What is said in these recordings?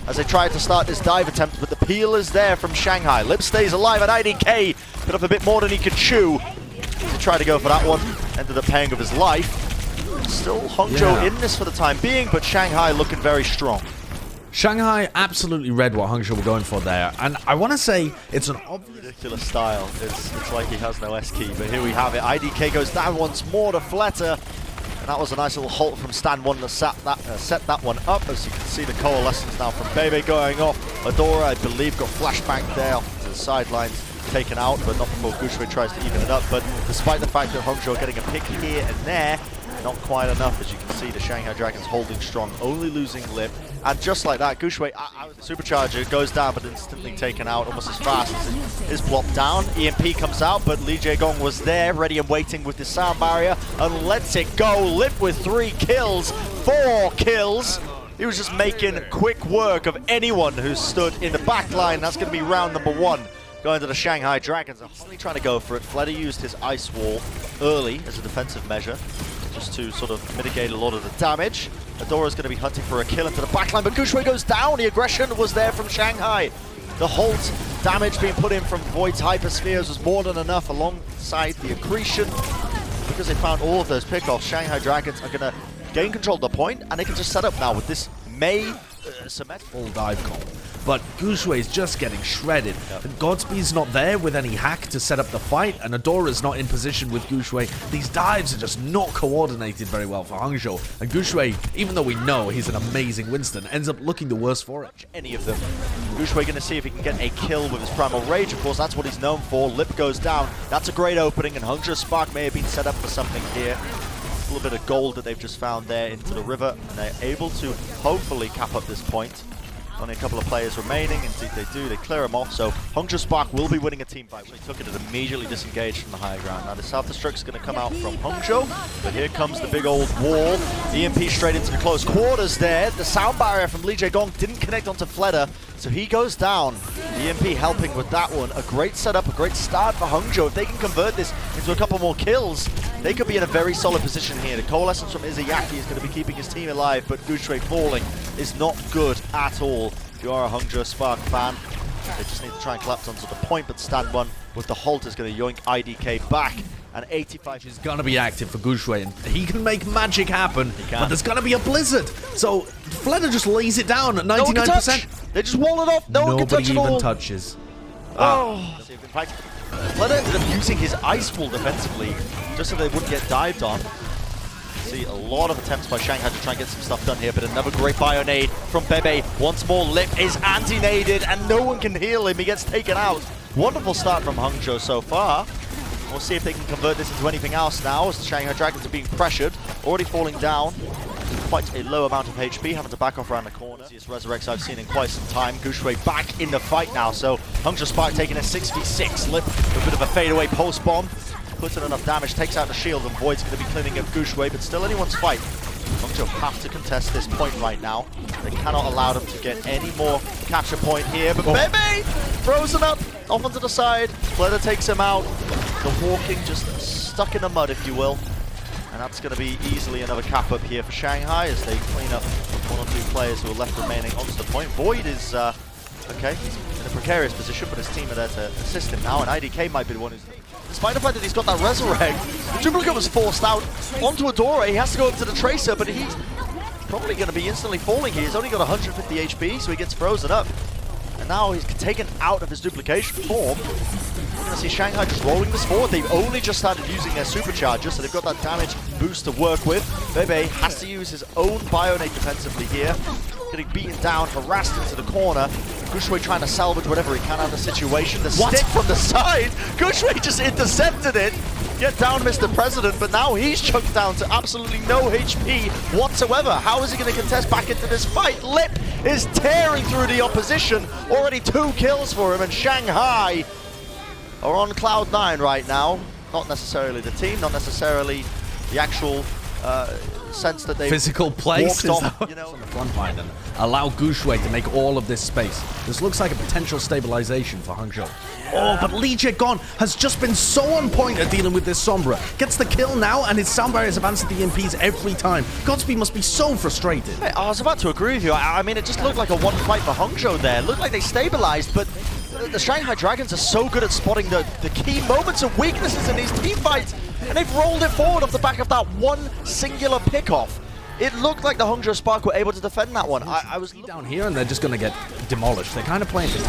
as they try to start this dive attempt, but the peel is there from Shanghai. Lip stays alive, and IDK put up a bit more than he could chew. He tried to go for that one, ended up paying of his life. Still Hangzhou in this for the time being, but Shanghai looking very strong. Shanghai absolutely read what Hangzhou were going for there, and I want to say it's an obvious ridiculous style. It's like he has no S key, but here we have it. IDK goes down once more to Fletter, and that was a nice little halt from Stan One to set that one up. As you can see, the coalescence now from Bebe going off. Adora, I believe, got flashbang there off to the sidelines, taken out, but not before Gushue tries to even it up. But despite the fact that Hangzhou are getting a pick here and there, not quite enough. As you can see, the Shanghai Dragons holding strong, only losing Lip. And just like that, Gushue, Supercharger goes down, but instantly taken out almost as fast as it is blocked down. EMP comes out, but Lee Jae-gong was there, ready and waiting with the sound barrier, and lets it go. Lip with 3 kills, 4 kills. He was just making quick work of anyone who stood in the back line. That's going to be round number 1. Going to the Shanghai Dragons. Constantly trying to go for it. Fledder used his ice wall early as a defensive measure, just to sort of mitigate a lot of the damage. Adora's going to be hunting for a kill into the backline, but Gushue goes down. The aggression was there from Shanghai. The halt damage being put in from Void's hyperspheres was more than enough alongside the accretion. Because they found all of those pickoffs, Shanghai Dragons are going to gain control of the point, and they can just set up now with this May symmetrical dive call. But Gushue is just getting shredded. And Godspeed's not there with any hack to set up the fight, and Adora's not in position with Gushue. These dives are just not coordinated very well for Hangzhou. And Gushue, even though we know he's an amazing Winston, ends up looking the worse for it. Any of them. Gushue going to see if he can get a kill with his Primal Rage. Of course, that's what he's known for. Lip goes down. That's a great opening, and Hangzhou Spark may have been set up for something here. A little bit of gold that they've just found there into the river, and they're able to hopefully cap up this point. Only a couple of players remaining, indeed they do, they clear them off, so Hangzhou Spark will be winning a team fight. They took it and immediately disengaged from the higher ground. Now the self-destruct is going to come out from Hangzhou, but here comes the big old wall. EMP straight into the close quarters there. The sound barrier from Lee Jae-gong didn't connect onto Fledder, so he goes down. EMP helping with that one. A great setup, a great start for Hangzhou. If they can convert this into a couple more kills, they could be in a very solid position here. The coalescence from Izayaki is going to be keeping his team alive, but Gushue falling is not good at all. If you are a Hangzhou Spark fan, they just need to try and collapse onto the point, but Stand One with the halt is going to yoink IDK back. And 85 is going to be active for Gushue, and he can make magic happen, but there's going to be a blizzard. So Fledder just lays it down at 99%. They just wall it off. No one can touch it all. Nobody even touches. Oh. In fact, Fledder ended up using his ice wall defensively just so they wouldn't get dived on. See a lot of attempts by Shanghai to try and get some stuff done here, but another great bio nade from Bebe. Once more, Lip is anti-naded, and no one can heal him. He gets taken out. Wonderful start from Hangzhou so far. We'll see if they can convert this into anything else now, as the Shanghai Dragons are being pressured. Already falling down. Quite a low amount of HP, having to back off around the corner. Easiest resurrects I've seen in quite some time. Gushue back in the fight now, so Hangzhou Spark taking a 6v6. Lip with a bit of a fadeaway post bomb. Puts in enough damage, takes out the shield, and Void's going to be cleaning up Gushue, but still anyone's fight. Hangzhou have to contest this point right now. They cannot allow them to get any more capture point here, but Bebe frozen up, off onto the side. Fledder takes him out. The Hawking just stuck in the mud, if you will. And that's going to be easily another cap up here for Shanghai as they clean up 1 or 2 players who are left remaining onto the point. Void is, okay, he's in a precarious position, but his team are there to assist him now, and IDK might be the one who's... Despite the fact that he's got that resurrect, the duplicate was forced out onto Adora. He has to go up to the Tracer, but he's probably going to be instantly falling here. He's only got 150 HP, so he gets frozen up. And now he's taken out of his duplication form. We're going to see Shanghai just rolling this forward. They've only just started using their supercharger, so they've got that damage boost to work with. Bebe has to use his own Bionate defensively here. Getting beaten down, harassed into the corner. Gushue trying to salvage whatever he can out of the situation. The stick from the side. Gushue just intercepted it. Get down, Mr. President, but now he's chunked down to absolutely no HP whatsoever. How is he going to contest back into this fight? Lip is tearing through the opposition. Already 2 kills for him, and Shanghai are on Cloud9 right now. Not necessarily the team, not necessarily the actual sense that they physical place walked is off, you know. on the front line and allow Gushue to make all of this space. This looks like a potential stabilization for Hangzhou. Oh, but Li Jigon has just been so on point at dealing with this Sombra. Gets the kill now, and his sound barriers have answered the EMPs every time. Godspeed must be so frustrated. Hey, I was about to agree with you. I mean, it just looked like a one fight for Hangzhou there. It looked like they stabilized, but the Shanghai Dragons are so good at spotting the key moments of weaknesses in these team fights, and they've rolled it forward off the back of that one singular pickoff. It looked like the Hangzhou Spark were able to defend that one. I was down here, and they're just going to get demolished. They're kind of playing this.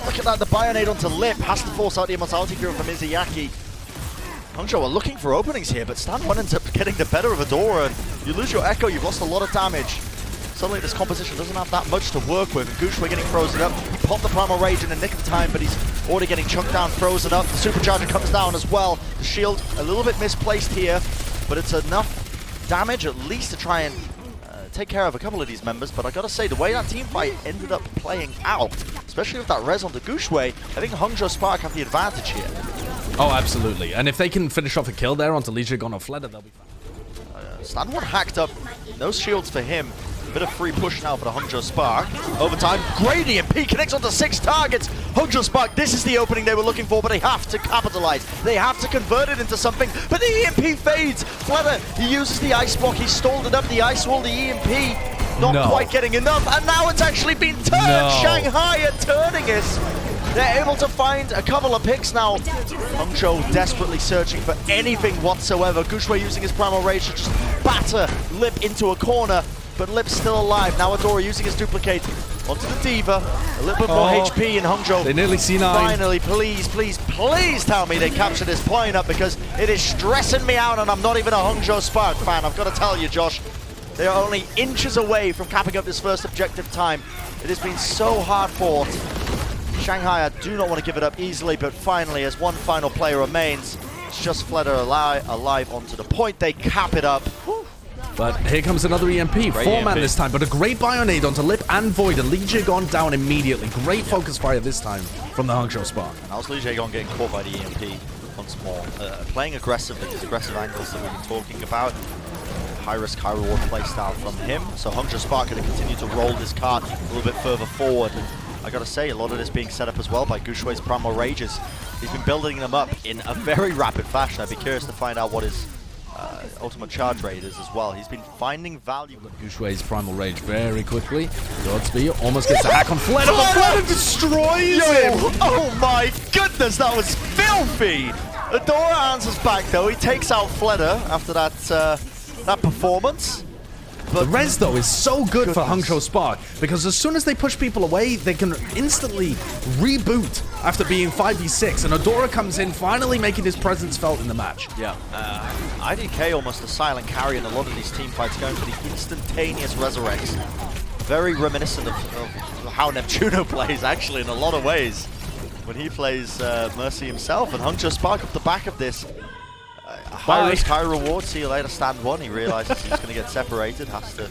Look at that, the Bionade onto Lip, has to force out the Immortality Fury from Izayaki. Hangzhou are looking for openings here, but Stan one ends up getting the better of Adora, and you lose your Echo, you've lost a lot of damage. Suddenly this composition doesn't have that much to work with, and Gushue getting frozen up. He popped the Primal Rage in the nick of time, but he's already getting chunked down, frozen up. The Supercharger comes down as well. The shield a little bit misplaced here, but it's enough damage at least to try and take care of a couple of these members. But I gotta say, the way that team fight ended up playing out, especially with that res onto Gushue, I think Hangzhou Spark have the advantage here. Oh, absolutely. And if they can finish off a kill there onto Li Jigon or Fleder, they'll be fine. Stan one hacked up, no shields for him. Bit of free push now for the Hangzhou Spark. Overtime, great EMP connects onto 6 targets. Hangzhou Spark, this is the opening they were looking for, but they have to capitalize. They have to convert it into something, but the EMP fades. Fleder, he uses the Ice Block, he stalled it up, the Ice Wall, the EMP, not quite getting enough, and now it's actually been turned. Shanghai are turning it. They're able to find a couple of picks now. Hangzhou desperately searching for anything whatsoever. Gushue using his Primal Rage to just batter Lip into a corner. But Lip's still alive. Now Adora using his duplicate onto the D.Va. A little bit more HP in Hangzhou. They nearly C9. Finally, please, please, please tell me they capture this point up, because it is stressing me out, and I'm not even a Hangzhou Spark fan. I've got to tell you, Josh. They are only inches away from capping up this first objective time. It has been so hard fought. Shanghai, I do not want to give it up easily, but finally, as one final player remains, it's just Fleder alive onto the point. They cap it up. Whew. But here comes another EMP, 4-man this time, but a great Bionade onto Lip and Void, and Li Jigon down immediately. Great focus fire this time from the Hangzhou Spark. And how's Li Jigon getting caught by the EMP once more? Playing aggressively, these aggressive angles that we've been talking about. High risk, high reward playstyle from him. So Hangzhou Spark going to continue to roll this card a little bit further forward. And I gotta say, a lot of this being set up as well by Gushue's Primal Rages. He's been building them up in a very rapid fashion. I'd be curious to find out what his ultimate charge rate is as well. He's been finding value. Gushue's Primal Rage very quickly. Godspeed almost gets a hack on Fleder, but Fleder destroys him! Oh my goodness, that was filthy! Adora answers back though. He takes out Fleder after that that performance. But the res, though, is so good for Hangzhou Spark, because as soon as they push people away, they can instantly reboot after being 5v6, and Adora comes in, finally making his presence felt in the match. Yeah, IDK almost a silent carry in a lot of these team fights, going for the instantaneous resurrects. Very reminiscent of how Neptuno plays, actually, in a lot of ways, when he plays Mercy himself, and Hangzhou Spark off the back of this. High risk, high reward. See you later, stand one. He realizes he's going to get separated, has to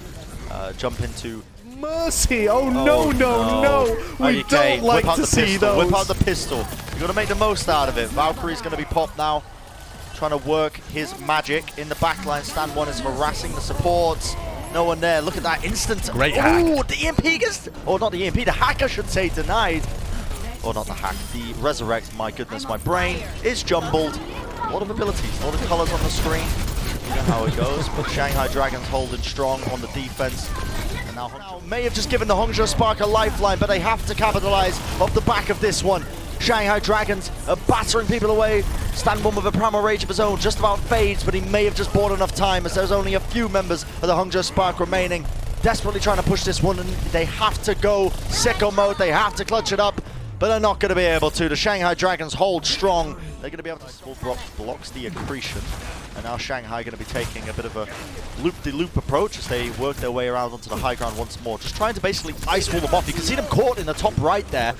jump into Mercy. Oh no, no. We don't like to see those. Whip out the pistol. You got to make the most out of it. Valkyrie's going to be popped now, trying to work his magic in the backline. Stand one is harassing the supports. No one there. Look at that instant. Great hack. Ooh, the EMP gets, or not the EMP, the hack, I should say, denied. Or not the hack, the resurrect. My goodness, my brain is jumbled. A lot of abilities, a lot of colors on the screen. You know how it goes, but Shanghai Dragons holding strong on the defense. And now may have just given the Hangzhou Spark a lifeline, but they have to capitalize off the back of this one. Shanghai Dragons are battering people away. Stand one with a Primal Rage of his own, just about fades, but he may have just bought enough time, as there's only a few members of the Hangzhou Spark remaining. Desperately trying to push this one, and they have to go sicko mode, they have to clutch it up. But they're not going to be able to. The Shanghai Dragons hold strong. They're going to be able to blocks the accretion. And now Shanghai going to be taking a bit of a loop-de-loop approach as they work their way around onto the high ground once more. Just trying to basically ice wall them off. You can see them caught in the top right there.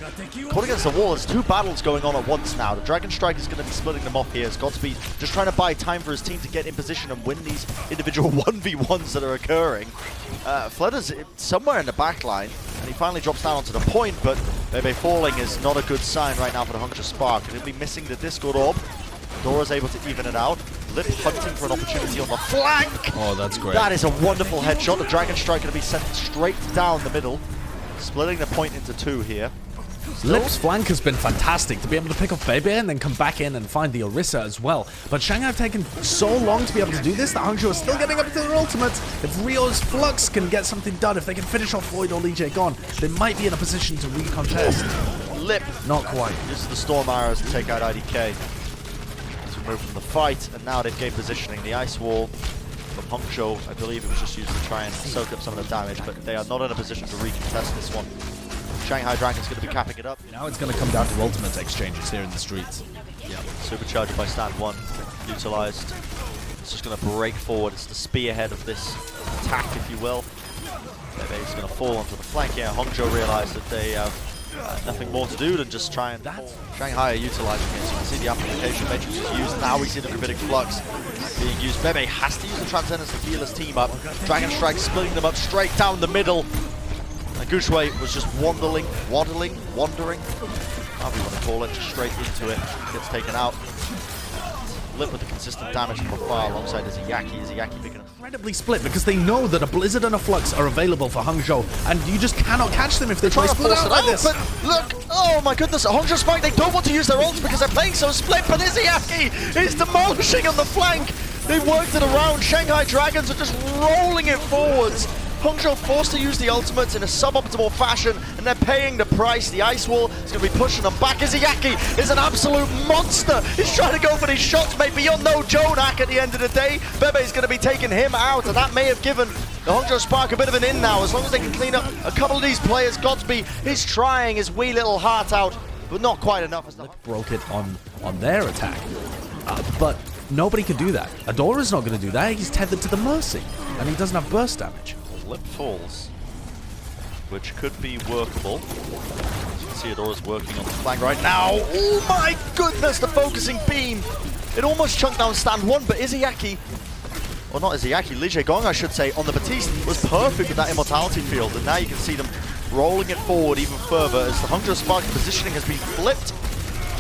Caught against the wall. There's two battles going on at once now. The Dragon Strike is going to be splitting them off here as Godspeed just trying to buy time for his team to get in position and win these individual 1v1s that are occurring. Fleder's somewhere in the back line, and he finally drops down onto the point, but Bebe falling is not a good sign right now for the Hangzhou Spark. And he'll be missing the Discord Orb. Dora's able to even it out. Lip hunting for an opportunity on the flank. Oh, that's great. That is a wonderful headshot. The Dragon Strike going to be sent straight down the middle, splitting the point into two here. Lip's flank has been fantastic to be able to pick up Bebe and then come back in and find the Orisa as well. But Shanghai have taken so long to be able to do this that Hangzhou are still getting up to their ultimates. If Rio's Flux can get something done, if they can finish off Void or Lee Gon, they might be in a position to recontest. Lip. Not quite. Uses the Storm Arrows to take out IDK. To remove from the fight, and now they've gained positioning. The Ice Wall from Hangzhou, I believe it was just used to try and soak up some of the damage, but they are not in a position to recontest this one. Shanghai Dragons going to be capping it up. Now it's going to come down to ultimate exchanges here in the streets. Yeah, supercharged by stand one, utilized. It's just going to break forward. It's the spearhead of this attack, if you will. Bebe's going to fall onto the flank here. Hangzhou realized that they have nothing more to do than just try and fall. Shanghai are utilizing it. So you can see the amplification matrix is used. Now we see the Gravitic Flux being used. Bebe has to use the Transcendence to heal his team up. Dragon Strike splitting them up straight down the middle. And Gushue was just wandering, however you want to call it, just straight into it. Gets taken out. Lip with the consistent damage from afar alongside Izayaki. Izayaki picking up. Incredibly split because they know that a Blizzard and a Flux are available for Hangzhou, and you just cannot catch them if they try to split out like this. But look, oh my goodness, Hangzhou Spark, they don't want to use their ults because they're playing so split, but Izayaki is demolishing on the flank. They worked it around. Shanghai Dragons are just rolling it forwards. Hangzhou forced to use the ultimates in a suboptimal fashion, and they're paying the price. The Ice Wall is going to be pushing them back. Izayaki is an absolute monster. He's trying to go for these shots, mate, but you're no Jonak at the end of the day. Bebe's going to be taking him out, and that may have given the Hangzhou Spark a bit of an in now. As long as they can clean up a couple of these players, Godsby is trying his wee little heart out, but not quite enough. Broke it on their attack, but nobody can do that. Adora's not going to do that. He's tethered to the Mercy, and he doesn't have burst damage. Lip falls, which could be workable. As you can see, Adora's working on the flank right now. Oh my goodness, the focusing beam! It almost chunked down stand one, but Izayaki, or not Izayaki, Li Gong, I should say, on the Batiste was perfect with that immortality field, and now you can see them rolling it forward even further as the Hangzhou Spark positioning has been flipped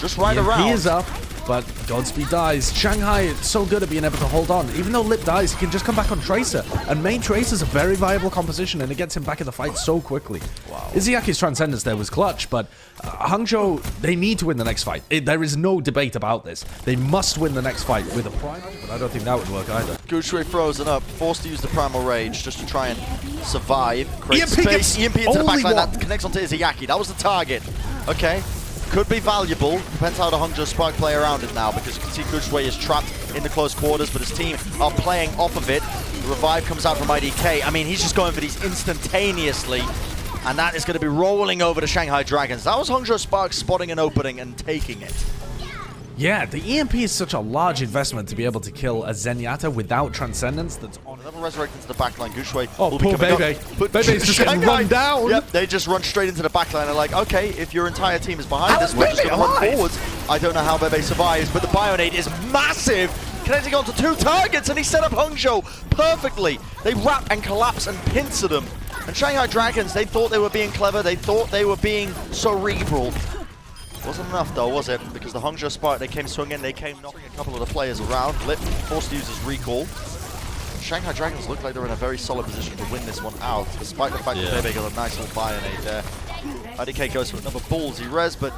just right around. He is up, but Godspeed dies. Shanghai is so good at being able to hold on. Even though Lip dies, he can just come back on Tracer. And main Tracer's a very viable composition, and it gets him back in the fight so quickly. Wow. Izayaki's Transcendence there was clutch, but Hangzhou, they need to win the next fight. There is no debate about this. They must win the next fight with a Primal, but I don't think that would work either. Gushue frozen up, forced to use the Primal Rage just to try and survive. Create EMP space. EMP into the backline. one. That connects onto Izayaki. That was the target. Okay. Could be valuable. Depends how the Hangzhou Spark play around it now, because you can see Gushue is trapped in the close quarters, but his team are playing off of it. The revive comes out from IDK. I mean, he's just going for these instantaneously, and that is going to be rolling over to Shanghai Dragons. That was Hangzhou Spark spotting an opening and taking it. Yeah, the EMP is such a large investment to be able to kill a Zenyatta without Transcendence that's on. Another resurrect into the backline. Gushue. Oh, poor Bebe. Bebe's just getting run down. Yep, they just run straight into the backline. They're like, okay, if your entire team is behind us, we're just going to run forwards. I don't know how Bebe survives, but the Bionade is massive. Connecting onto two targets, and he set up Hangzhou perfectly. They wrap and collapse and pincer them. And Shanghai Dragons, they thought they were being clever. They thought they were being cerebral. Wasn't enough though, was it? Because the Hangzhou Spark, they came swinging, they came knocking a couple of the players around. Lip forced to use his recall. Shanghai Dragons look like they're in a very solid position to win this one out, despite the fact that Bebe got a nice little Bionade there. IDK goes for another ballsy res, but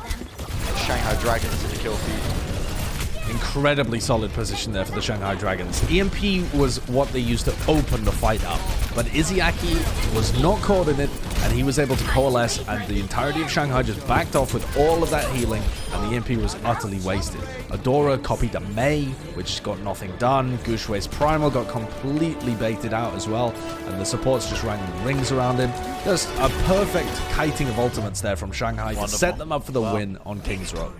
Shanghai Dragons is in the kill feed. Incredibly solid position there for the Shanghai Dragons. EMP was what they used to open the fight up, but Izayaki was not caught in it, and he was able to coalesce, and the entirety of Shanghai just backed off with all of that healing, and the EMP was utterly wasted. Adora copied a Mei, which got nothing done. Gushue's Primal got completely baited out as well, and the supports just ran rings around him. Just a perfect kiting of ultimates there from Shanghai to set them up for the win on King's Row.